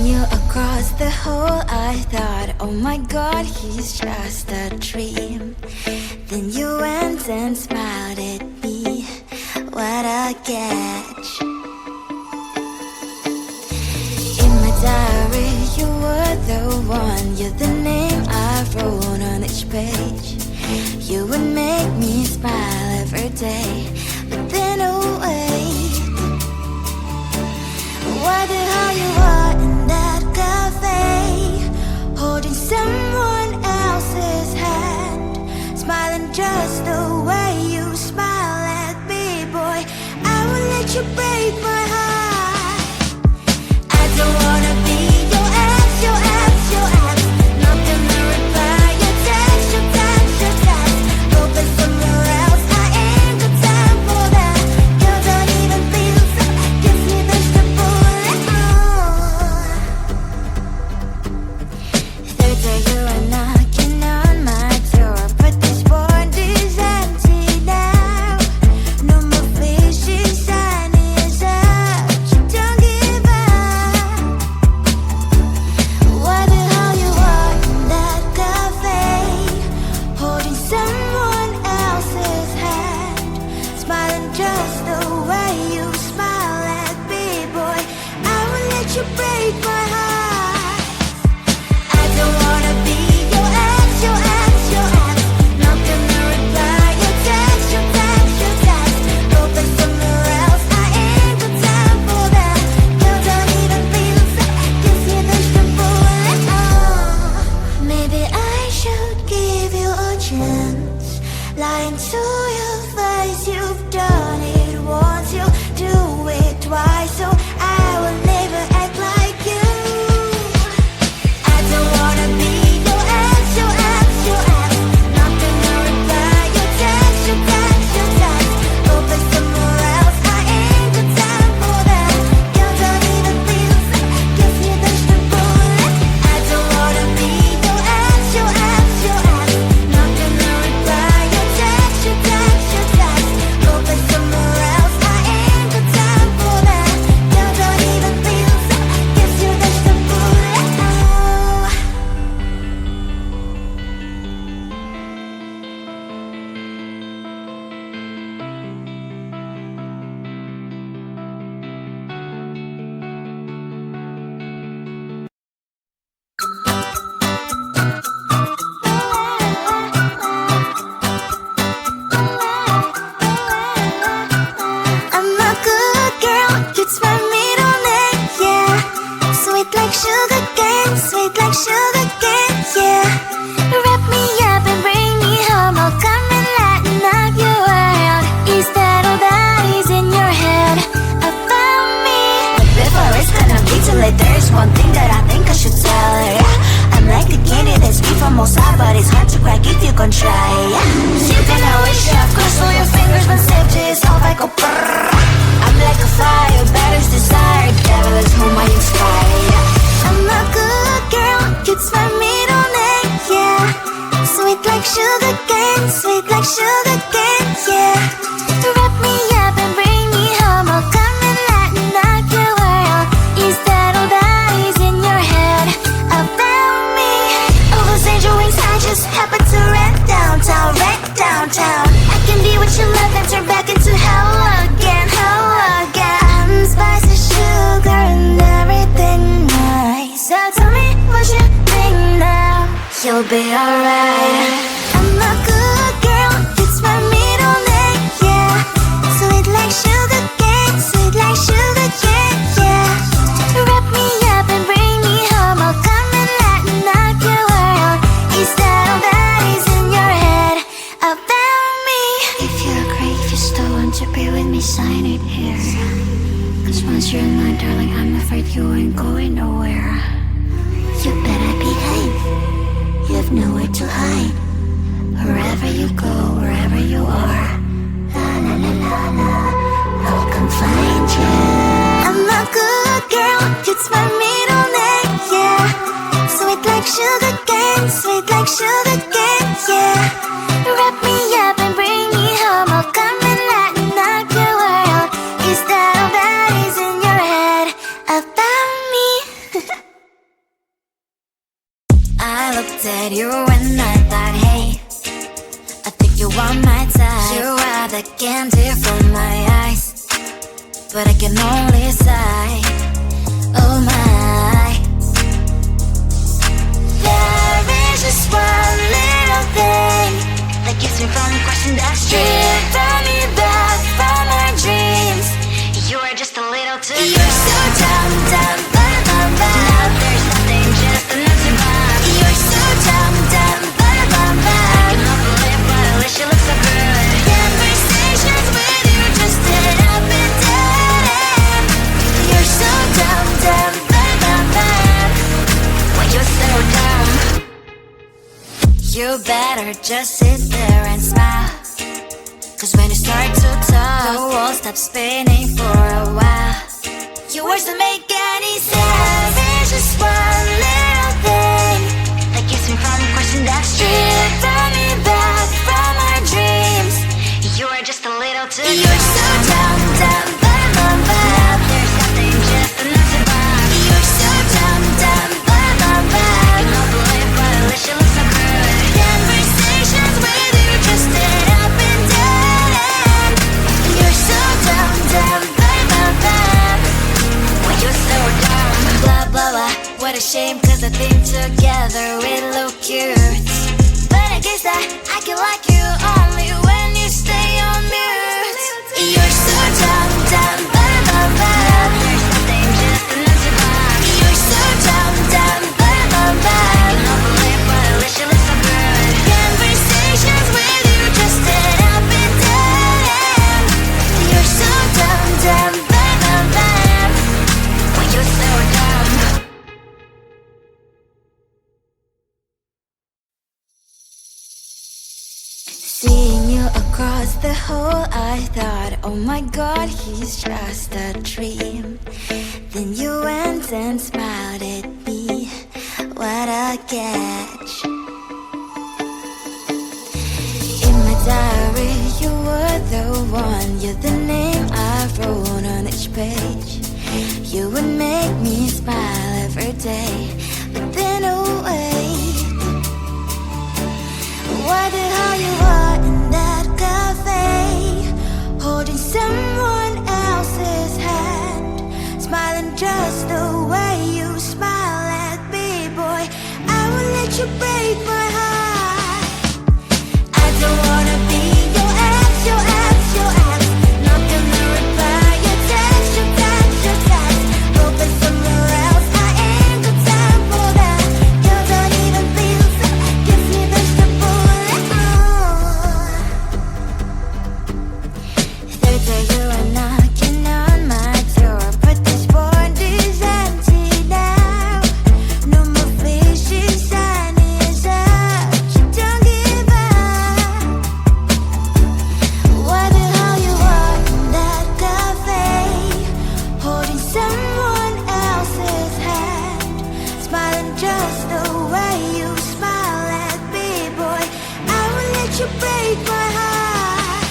you across the hall, I thought, oh my God, he's just a dream. Then you went and smiled at me. What a catch. In my diary, you were the one. You're the name I wrote on each page. You would make me smile every day. But then, oh wait, what the hell you are in that cafe, holding someone else's hand, smiling just the way you smile at me, boy. I will let you break my heart. I don't wanna be your ex, your ex, your ex. Not gonna reply your text, your text, your text. Open somewhere else, I ain't got time for that. You don't even feel so, gives me vegetable. Third day you are knocking on my door, but this board is empty now. No more fishy sign is up. You don't give up. What the hell you are in that cafe, holding someone else's hand, smiling just the way you smile at me, boy. I will let you break my heart. I don't wanna be your ex, your ex, your ex. Not gonna reply your text, your text, your text. Open somewhere else, I ain't got time for that. You don't even feel so, gives me vegetable. Maybe I should give you a chance. Lying to your face, you've done it once, you do it twice, so I will never act like you. I don't wanna be your ex, your ex, your ex. Not gonna reply your text, your text, your text. Open somewhere else, I ain't got time for that. You don't even feel so, gives me vegetable. I don't wanna be your ex, your ex, your ex. Not gonna reply your text, your text, your text. Open somewhere else, I ain't got time for that. You don't even feel so, gives you vegetable. I'm a good girl, it's my middle name, yeah. Sweet like sugar cane, sweet like sugar cane, yeah. Wrap me up and bring me home, I'll come and lighten up your world. Is that all that is in your head about me? But before it's gonna be too late, there's one thing that I think I should tell her, yeah. I'm like the candy that's sweet from outside, but it's hard to crack if you can try, yeah. You can always shove, cross all your fingers when safety is off, I go brrrr. I'm like a fire, batter's desire, devil is whom I inspire, yeah. I'm a good girl, it's my middle name, yeah. Sweet like sugar cane, sweet like sugar cane, yeah. Wrap me up and bring me home, I'll come and lighten up your world. Is that all that is in your head about me? All those angel wings I just happen to rent downtown, rent downtown. I can be what you love and turn back into hell again, hell again. Spicy sugar and everything nice. So tell me what you think now. You'll be alright. I'm a good girl, it's my middle name, yeah. Sweet like sugar cane, sweet like sugar cane, yeah. Wrap me up and bring me home, I'll come and lighten up your world. Is that all that is in your head about me? If you agree, if you still want to be with me, sign it here. Cause once you're in line, darling, I'm afraid you ain't going nowhere. You better behave, you have nowhere to hide. Wherever you go, wherever you are, la la la la la, I'll come find you. I'm a good girl, it's my middle name, yeah. Sweet like sugar cane, sweet like sugar cane, yeah. Wrap me up and bring me home, I'll come and lighten up your world. Is that all that is in your head about me? at you and I thought, hey, I think you are my type. You are the candy from my eyes, but I can only sigh, oh my. There is just one little thing that keeps me from crossing that street. Turn me back from my dreams. You are just a little too good. You're so dumb, dumb, ba-da-bum-bum. Now there's nothing, just an empty bomb. You're so dumb, dumb, ba-da-bum-bum. I cannot believe, but at least you look so good. Conversations with you just end up in dead end. You're so dumb, dumb, ba-da-bum-bum. When you're so dumb, you better just sit there and smile, 'cause when you start to talk, the world stops spinning for a while. Your words don't make any sense. There's just one little thing that keeps me from crossing that street. Turn me back from our dreams. You are just a little too good. You're so dumb, dumb, ba-da-bum-bum. Now there's nothing, just an empty bomb. You're so dumb, dumb, ba-da-bum-bum. I cannot believe, but at least you look so good. Conversations with you just end up in dead end. You're so dumb, dumb, ba-da-bum-bum. When you're so dumb, blah, blah, blah. What a shame, 'cause I think together we look cute. But I guess that I can like you only when you stay on mute. You're so dumb, dumb, ba-da-bum-bum. There's nothing, just an empty bomb. You're so dumb, dumb, ba-da-bum-bum. I cannot believe, but at least you look so good. Conversations with you just end up in dead end. You're so dumb, dumb, ba-da-bum-bum. When you're so dumb. Seeing you across the hall, I thought, oh my god, he's just a dream. Then you went and smiled at me. What a catch. In my diary, you were the one. You're the name I wrote on each page. You would make me smile every day. But then, oh wait, what the hell you are in that cafe, holding someone else's hand, smiling just the way you smile at me, boy. I will let you break my heart. I don't wanna be your ex, your ex, your ex. Not gonna reply your text, your text, your text. Hoping somewhere else, I ain't got time for that. You don't even feel so, give me vegetable. Third day you are knocking on my door, but this board is empty now. No more fishes, sun is out. You don't give up. What the hell you are in that cafe, holding someone else's hand, smiling just the way you smile at me, boy. I will let you break my heart.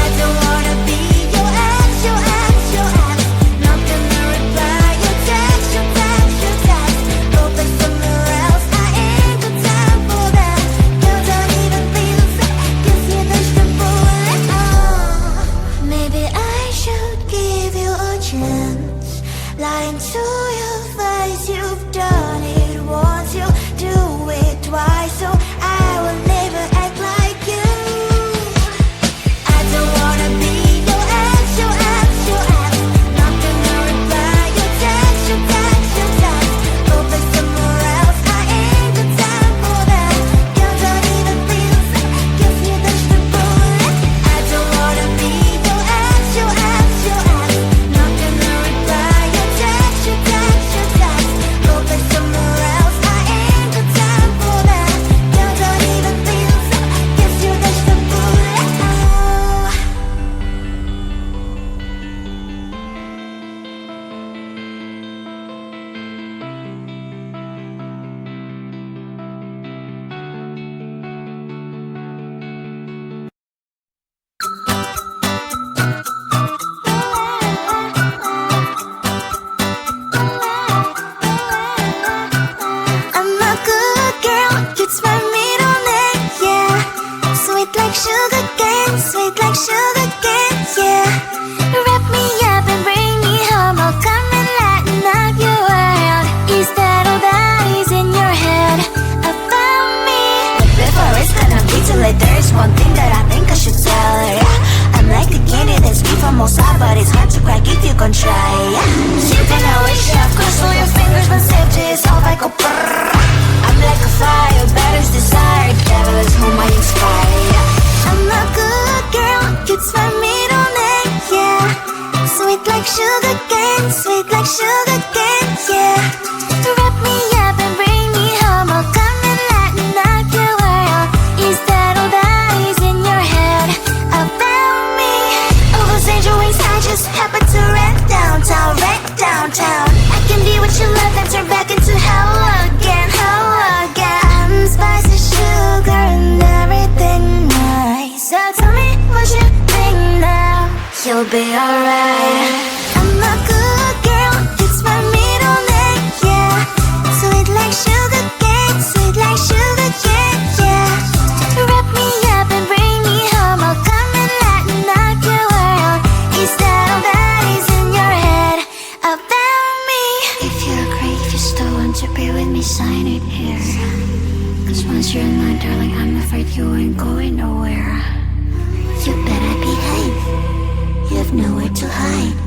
I don't wanna be your ex, your ex, your ex. Not gonna reply your text, your text, your text. Hoping somewhere else, I ain't got time for that. You don't even feel so, give me vegetable. Maybe I should give you a chance. Lying to your face, you've done it once, you'll do it twice, so I will never act like you. I don't wanna be your ex, your ex, your ex. Not gonna reply your text, your text, your text. Hoping somewhere else, I ain't got time for that. You don't even feel so, give me vegetable. I don't wanna be your ex, your ex, your ex. Not gonna reply your text, your text. gon' try. You can always chef, cross all your fingers, but safety is all I go brrr. I'm like a fire, batter's desire, devil is whom I inspire. I'm a good girl, cute my middle name, yeah. Sweet like sugar cane, sweet like sugar cane, yeah. Wrap me up and bring me home, I'll come and lighten up your world. Is that all that is in your head about me? All those angel wings I just happen to wreck downtown, I can be what you love and turn back into hell again, I'm spicy sugar and everything nice. So tell me what you think now, you'll be alright. I'm a good girl, it's my middle name, yeah. Sweet like sugar cane, sweet like sugar cane, yeah. Wrap me up and bring me home, I'll come and lighten up your world. Is that all that is in your head about me? If you agree, if you still want to be with me, sign it here. Cause once you're in my darling, I'm afraid you ain't going nowhere. You better behave, you have nowhere to hide.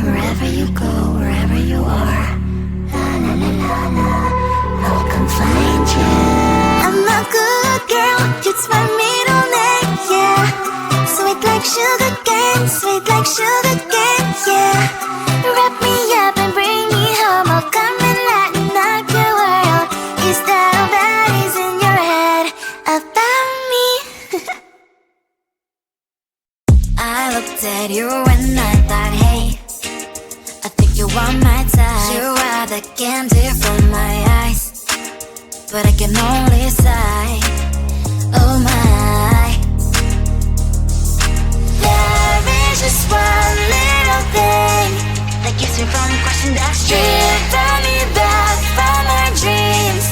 Wherever you go, wherever you are, la la la la la, I'll come find you. I'm a good girl, it's my middle name, yeah. Sweet like sugar cane, sweet like sugar cane, yeah. Wrap me up and bring me home, I'll come and lighten up your world. Is that all that is in your head about me? I looked at you and I thought, hey, I think you are my type. You are the candy from my eyes, but I can only sigh, oh my. There is just one little thing that keeps me from crossing that street. Turn me back from my dreams.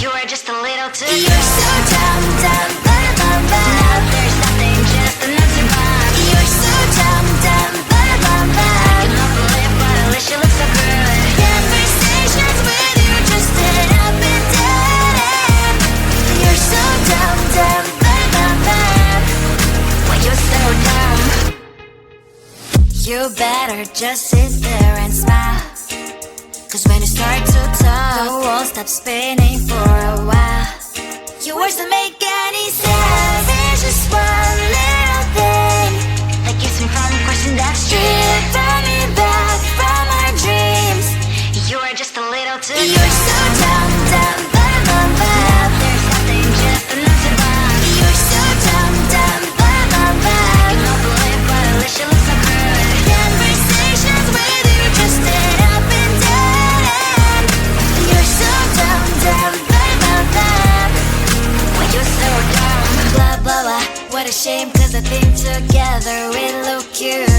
You are just a little too good. You're so dumb, dumb, bum, bum, bum. Now there's nothing, just an empty bomb. You're so dumb, dumb, bum, bum, bum. I cannot believe but at least you look so good. Conversations with you just end up in dead end. You're so dumb, dumb, bum, bum, bum. Why you're so dumb? You better just sit there and smile, cause when you start to talk, the world stops spinning for a while. Your words don't make any sense. There's just one little thing that keeps me from crossing that street. Turn me back from our dreams. You are just a little too good. You're so dumb, dumb, bum, bum, bum. There's nothing, just an empty bomb. You're so dumb, dumb, bum, bum, bum. I cannot believe but at least you look so good. Conversations with you just end up in dead end. You're so dumb, dumb, bum, bum, bum. Why you're so dumb? Blah, blah, blah. What a shame, cause I think together we look cute.